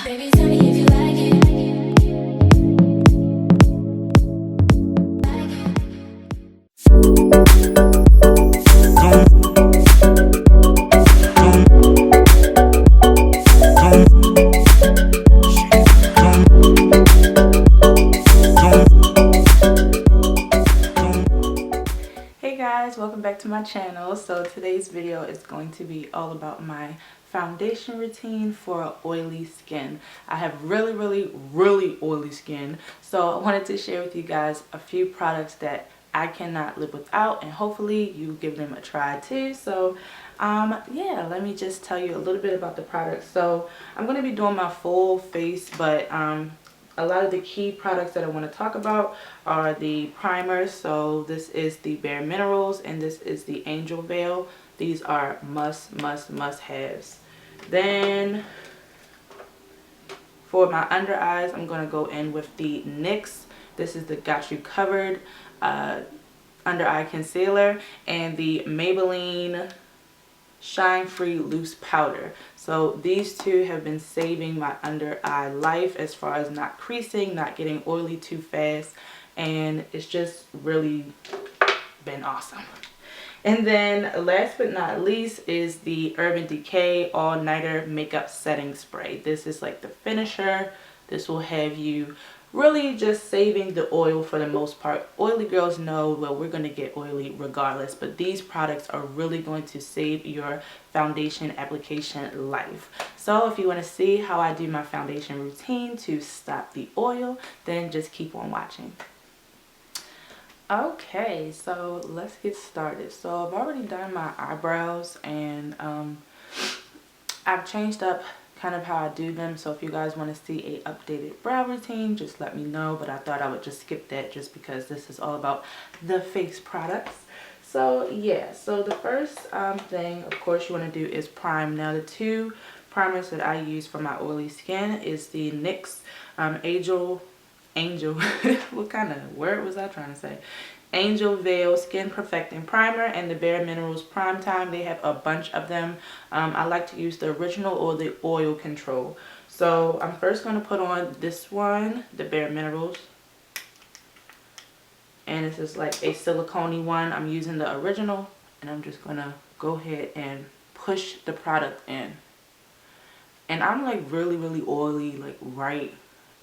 Baby, tell me if you like it. Hey guys, welcome back to my channel. So today's video is going to be all about my foundation routine for oily skin. I have really oily skin, so I wanted to share with you guys a few products that I cannot live without, and hopefully you give them a try too. So yeah, let me just tell you a little bit about the products. So I'm going to be doing my full face, but a lot of the key products that I want to talk about are the primers. So this is the Bare Minerals and this is the Angel Veil. These are must haves. Then for my under eyes, I'm going to go in with the NYX. This is the Gotchu Covered under eye concealer, and the Maybelline Shine Free Loose Powder. So these two have been saving my under eye life as far as not creasing, not getting oily too fast, and it's just really been awesome. And then last but not least is the Urban Decay All Nighter Makeup Setting Spray. This is like the finisher. This will have you really just saving the oil for the most part. Oily girls know, well, we're going to get oily regardless, but these products are really going to save your foundation application life. So if you want to see how I do my foundation routine to stop the oil, then just keep on watching. Okay, so let's get started. So I've already done my eyebrows, and I've changed up kind of how I do them. So if you guys want to see a updated brow routine, just let me know. But I thought I would just skip that just because this is all about the face products. So yeah, so the first thing, of course, you want to do is prime. Now the two primers that I use for my oily skin is the NYX Angel what kind of word was I trying to say? Angel Veil Skin Perfecting Primer, and the Bare Minerals Prime Time. They have a bunch of them. I like to use the original or the oil control. So I'm first going to put on this one, the Bare Minerals. And this is like a silicone one. I'm using the original, and I'm just going to go ahead and push the product in. And I'm like really oily, like right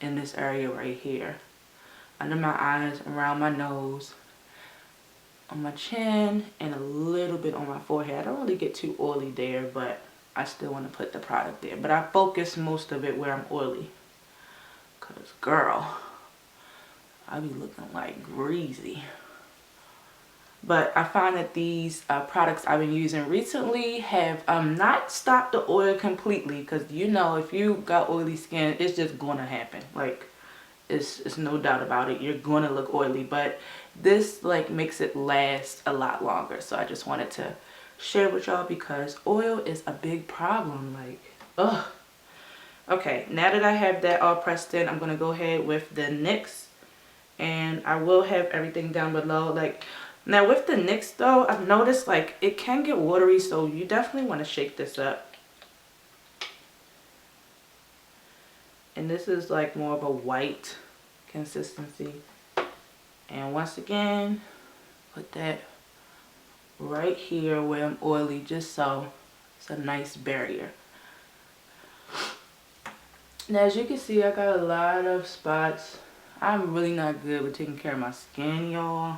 in this area right here, under my eyes, around my nose, on my chin, and a little bit on my forehead. I don't really get too oily there, but I still want to put the product there. But I focus most of it where I'm oily, because girl, I be looking like greasy. But I find that these products I've been using recently have not stopped the oil completely, because you know, if you got oily skin, it's just gonna happen. Like, it's no doubt about it, you're gonna look oily. But this like makes it last a lot longer. So I just wanted to share with y'all, because oil is a big problem. Like, ugh. Okay, now that I have that all pressed in, I'm gonna go ahead with the NYX, and I will have everything down below. Like, now with the NYX though, I've noticed like it can get watery, so you definitely want to shake this up. And this is like more of a white consistency. And once again, put that right here where I'm oily, just so it's a nice barrier. Now as you can see, I got a lot of spots. I'm really not good with taking care of my skin, y'all.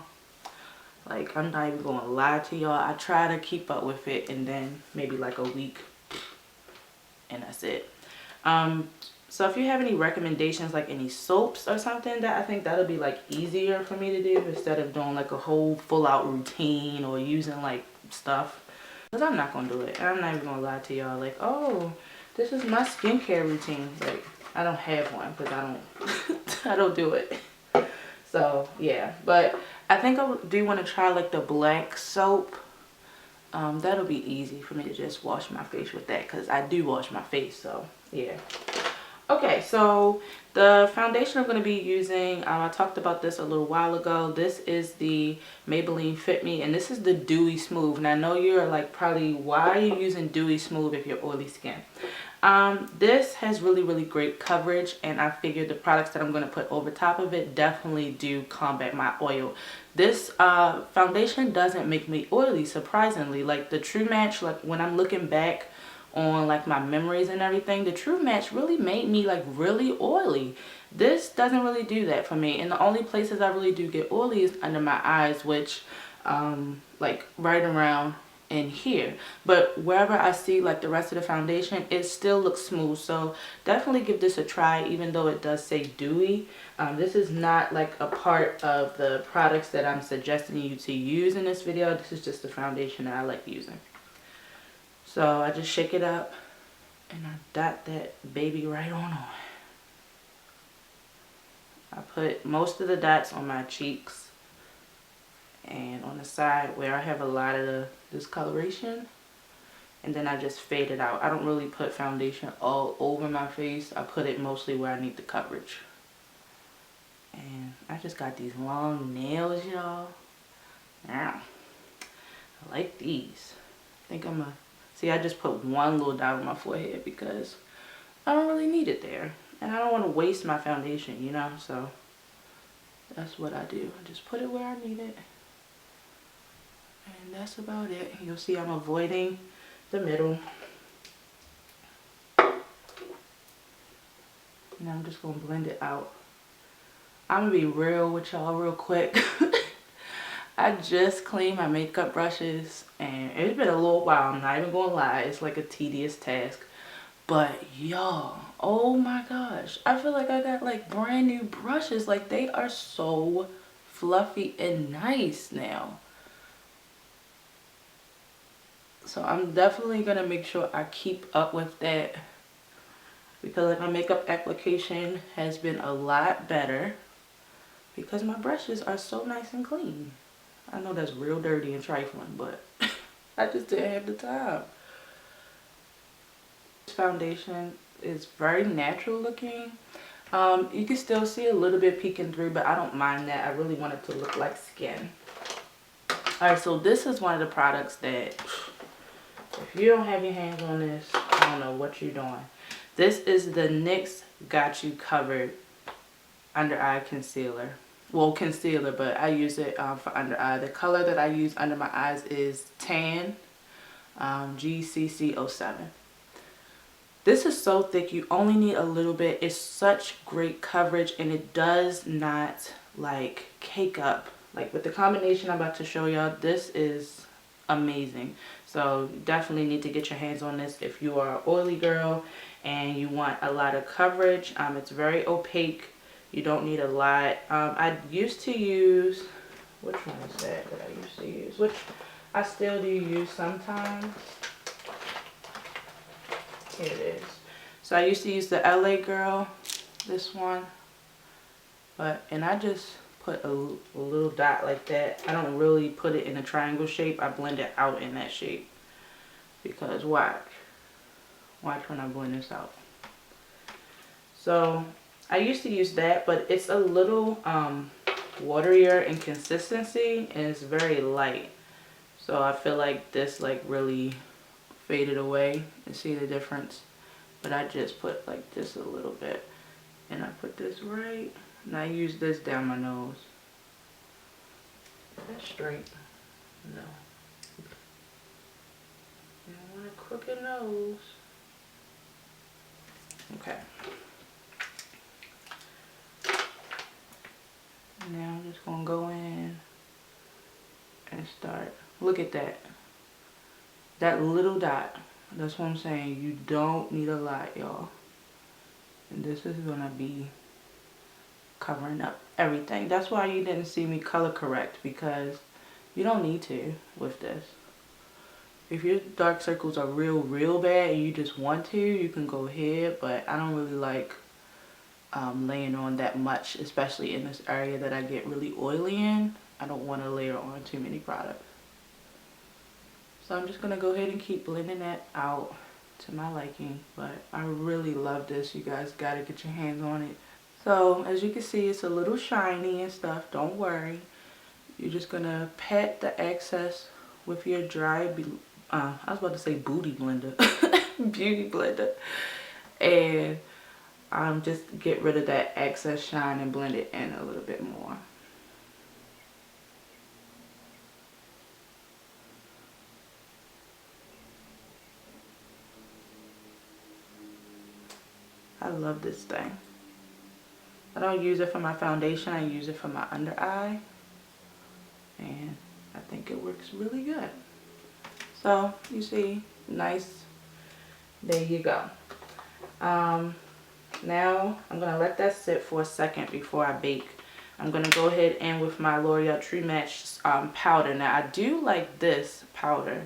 Like, I'm not even gonna lie to y'all. I try to keep up with it, and then maybe like a week, and that's it. So if you have any recommendations, like any soaps or something, that I think that'll be like easier for me to do, instead of doing like a whole full out routine or using like stuff, because I'm not gonna do it. And I'm not even gonna lie to y'all like, oh, this is my skincare routine. Like, I don't have one, because I don't I don't do it. So yeah, but I think I do want to try like the black soap. That'll be easy for me to just wash my face with that, because I do wash my face. So yeah. Okay, so the foundation I'm going to be using, I talked about this a little while ago. This is the Maybelline Fit Me, and this is the Dewy Smooth. And I know you're like probably, why are you using Dewy Smooth if you're oily skin? This has really great coverage, and I figured the products that I'm going to put over top of it definitely do combat my oil. This foundation doesn't make me oily, surprisingly. Like the True Match, like when I'm looking back on like my memories and everything, the True Match really made me like really oily. This doesn't really do that for me, and the only places I really do get oily is under my eyes, which like right around in here. But wherever I see like the rest of the foundation, it still looks smooth. So definitely give this a try, even though it does say dewy. This is not like a part of the products that I'm suggesting you to use in this video. This is just the foundation that I like using. So I just shake it up and I dot that baby right on. I put most of the dots on my cheeks and on the side where I have a lot of the discoloration, and then I just fade it out. I don't really put foundation all over my face. I put it mostly where I need the coverage. And I just got these long nails, y'all. Now, I like these. I think I'm gonna, see, I just put one little dot on my forehead because I don't really need it there. And I don't want to waste my foundation, you know, so that's what I do. I just put it where I need it. And that's about it. You'll see I'm avoiding the middle. And I'm just going to blend it out. I'm going to be real with y'all real quick. I just cleaned my makeup brushes and it's been a little while. I'm not even going to lie. It's like a tedious task. But y'all, oh my gosh. I feel like I got like brand new brushes. Like they are so fluffy and nice now. So I'm definitely going to make sure I keep up with that, because like my makeup application has been a lot better because my brushes are so nice and clean. I know that's real dirty and trifling, but I just didn't have the time. This foundation is very natural looking. You can still see a little bit peeking through, but I don't mind that. I really want it to look like skin. Alright, so this is one of the products that, if you don't have your hands on this, I don't know what you're doing. This is the NYX Gotchu Covered Under Eye Concealer. Well, concealer, but I use it for under eye. The color that I use under my eyes is Tan GCC07. This is so thick, you only need a little bit. It's such great coverage, and it does not like cake up. Like with the combination I'm about to show y'all, this is amazing. So you definitely need to get your hands on this if you are an oily girl and you want a lot of coverage. It's very opaque. You don't need a lot. I used to use, which one is that I used to use? Which I still do use sometimes. Here it is. So I used to use the LA Girl, this one. And I just put a little dot like that. I don't really put it in a triangle shape. I blend it out in that shape. Because watch when I blend this out. So I used to use that, but it's a little waterier in consistency and it's very light. So I feel like this like really faded away. You see the difference? But I just put like this a little bit. And I put this right. And I use this down my nose. Is that straight? No. I want a crooked nose. Okay. Now I'm just gonna go in and start. Look at that. That little dot. That's what I'm saying. You don't need a lot, y'all. And this is gonna be covering up everything. That's why you didn't see me color correct, because you don't need to with this. If your dark circles are real bad and you just want to, you can go ahead, but I don't really like laying on that much, especially in this area that I get really oily in. I don't want to layer on too many products. So I'm just going to go ahead and keep blending that out to my liking. But I really love this. You guys got to get your hands on it. So as you can see, it's a little shiny and stuff. Don't worry. You're just going to pat the excess with your dry, I was about to say booty blender. beauty blender, and just get rid of that excess shine and blend it in a little bit more. I love this thing. I don't use it for my foundation, I use it for my under eye, and I think it works really good. So you see, nice. There you go. Now I'm gonna let that sit for a second before I bake. I'm gonna go ahead and with my L'Oreal True Match powder. Now I do like this powder.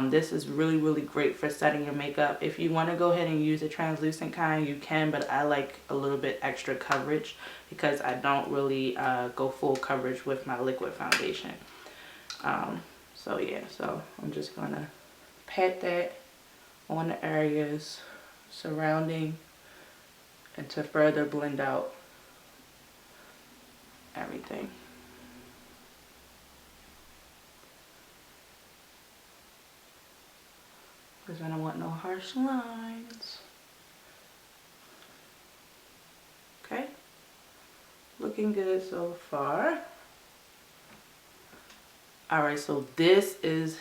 This is really great for setting your makeup. If you want to go ahead and use a translucent kind, you can, but I like a little bit extra coverage because I don't really go full coverage with my liquid foundation. So yeah, so I'm just gonna pat that on the areas surrounding and to further blend out everything. Because I don't want no harsh lines. Okay, looking good so far. Alright, so this is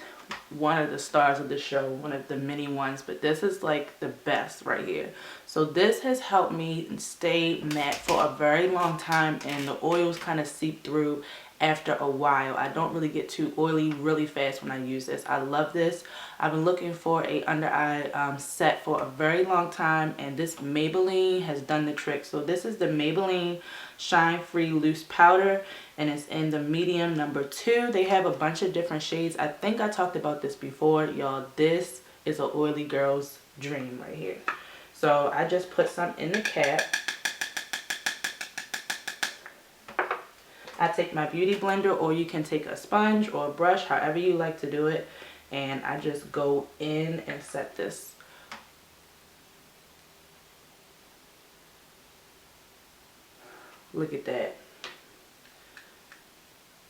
one of the stars of the show, one of the mini ones, but this is like the best right here. So this has helped me stay matte for a very long time, and the oils kind of seep through after a while. I don't really get too oily really fast when I use this. I love this. I've been looking for a under eye set for a very long time, and this Maybelline has done the trick. So this is the Maybelline Shine Free Loose Powder, and it's in the medium number 2. They have a bunch of different shades. I think I talked about this before, y'all. This is an oily girl's dream right here. So I just put some in the cap. I take my beauty blender, or you can take a sponge or a brush, however you like to do it, and I just go in and set this. Look at that.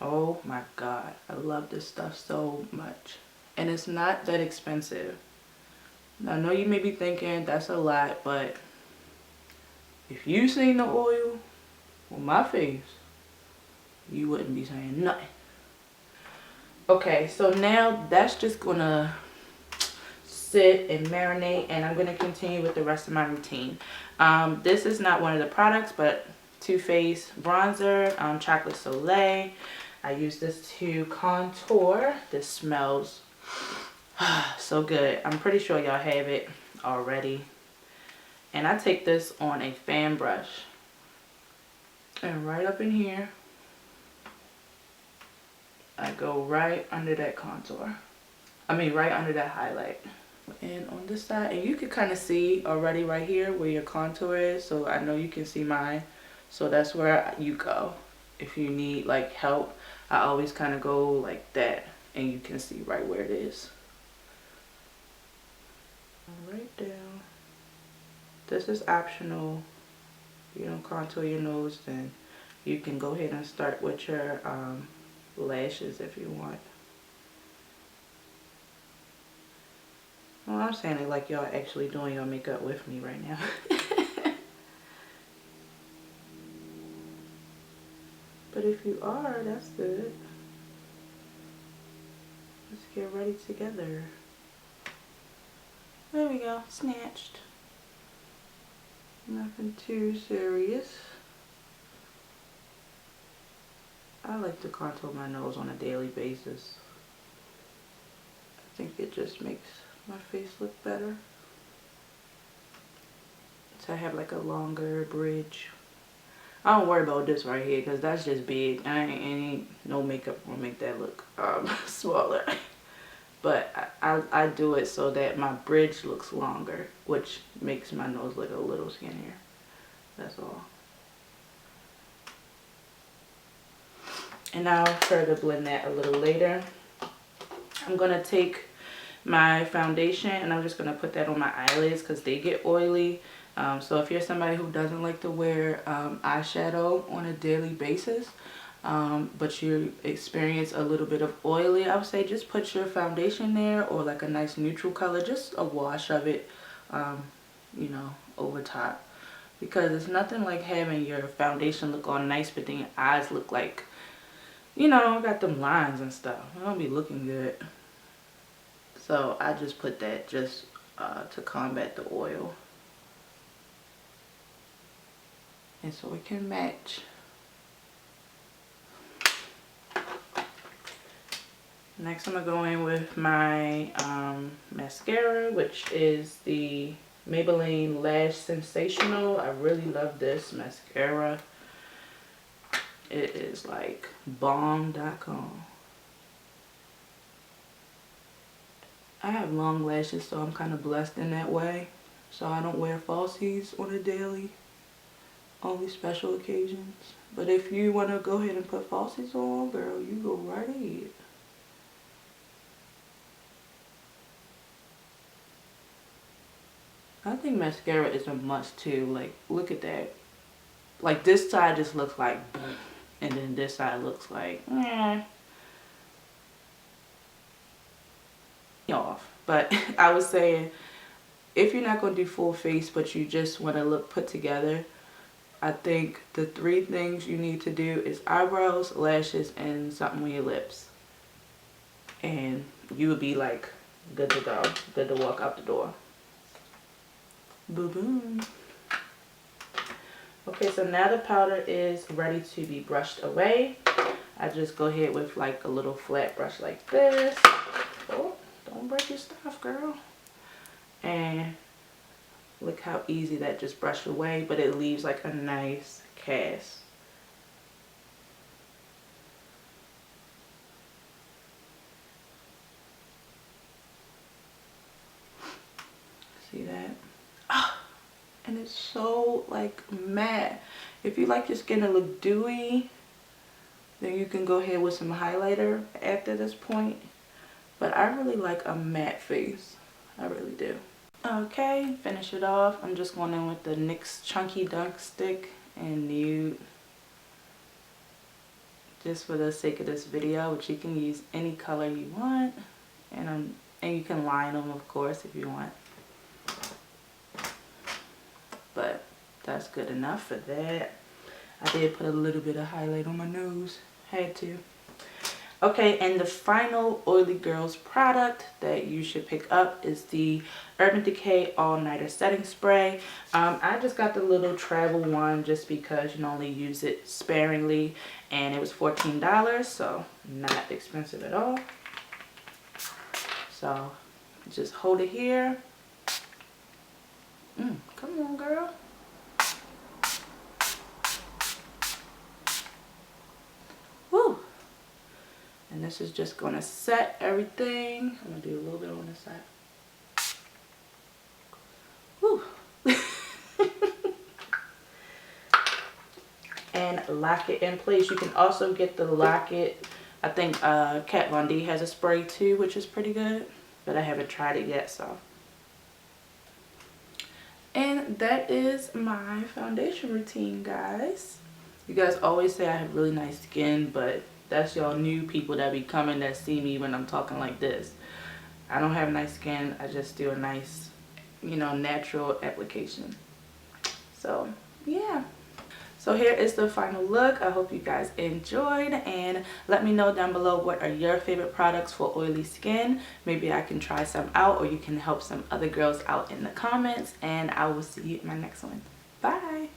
Oh my god, I love this stuff so much, and it's not that expensive. Now, I know you may be thinking that's a lot, but if you seen the oil on my face, you wouldn't be saying nothing. Okay, so now that's just gonna sit and marinate, and I'm gonna continue with the rest of my routine. This is not one of the products, but Too Faced bronzer, Chocolate Soleil. I use this to contour. This smells so good. I'm pretty sure y'all have it already. And I take this on a fan brush, and right up in here, I go right under that contour. I mean, right under that highlight. And on this side, and you can kind of see already right here where your contour is. So I know you can see mine. So that's where you go. If you need like help, I always kind of go like that, and you can see right where it is. Right down. This is optional. If you don't contour your nose, then you can go ahead and start with your lashes if you want. Well, I'm saying it like y'all actually doing your makeup with me right now. But if you are, that's good. Let's get ready together. There we go, snatched. Nothing too serious. I like to contour my nose on a daily basis. I think it just makes my face look better. So I have like a longer bridge. I don't worry about this right here because that's just big. I ain't no makeup will make that look smaller. But I do it so that my bridge looks longer, which makes my nose look a little skinnier. That's all. And I'll further blend that a little later. I'm going to take my foundation and I'm just going to put that on my eyelids because they get oily. So if you're somebody who doesn't like to wear eyeshadow on a daily basis, but you experience a little bit of oily, I would say just put your foundation there, or like a nice neutral color, just a wash of it, you know, over top. Because it's nothing like having your foundation look all nice, but then your eyes look like, you know, got them lines and stuff. It don't be looking good. So I just put that just to combat the oil. And so it can match. Next I'm going to go in with my mascara, which is the Maybelline Lash Sensational. I really love this mascara. It is like bomb.com. I have long lashes, so I'm kind of blessed in that way. So I don't wear falsies on a daily, only special occasions. But if you want to go ahead and put falsies on, girl, you go right ahead. I think mascara is a must too. Like, look at that. Like, this side just looks like, and then this side looks like, off. But I was saying, if you're not going to do full face, but you just want to look put together, I think the 3 things you need to do is eyebrows, lashes, and something with your lips. And you would be like, good to go. Good to walk out the door. Boom, boom. Okay, so now the powder is ready to be brushed away. I just go ahead with like a little flat brush like this. Oh, don't break your stuff, girl. And look how easy that just brushed away, but it leaves like a nice cast. See that? Oh, and it's so like matte. If you like your skin to look dewy, then you can go ahead with some highlighter after this point. But I really like a matte face. I really do. Okay, finish it off. I'm just going in with the NYX Chunky Dunk Stick in nude. Just for the sake of this video, which you can use any color you want. And you can line them, of course, if you want. But that's good enough for that. I did put a little bit of highlight on my nose. Had to. Okay, and the final Oily Girls product that you should pick up is the Urban Decay All Nighter Setting Spray. I just got the little travel one just because you can only use it sparingly, and it was $14, so not expensive at all. So just hold it here. Come on, girl. Woo! And this is just going to set everything. I'm going to do a little bit on this side. Woo! And lock it in place. You can also get the locket. I think Kat Von D has a spray too, which is pretty good. But I haven't tried it yet, so. And that is my foundation routine, guys. You guys always say I have really nice skin, but that's y'all new people that be coming that see me when I'm talking like this. I don't have nice skin. I just do a nice, you know, natural application. So, yeah. So here is the final look. I hope you guys enjoyed, and let me know down below what are your favorite products for oily skin. Maybe I can try some out, or you can help some other girls out in the comments, and I will see you in my next one. Bye.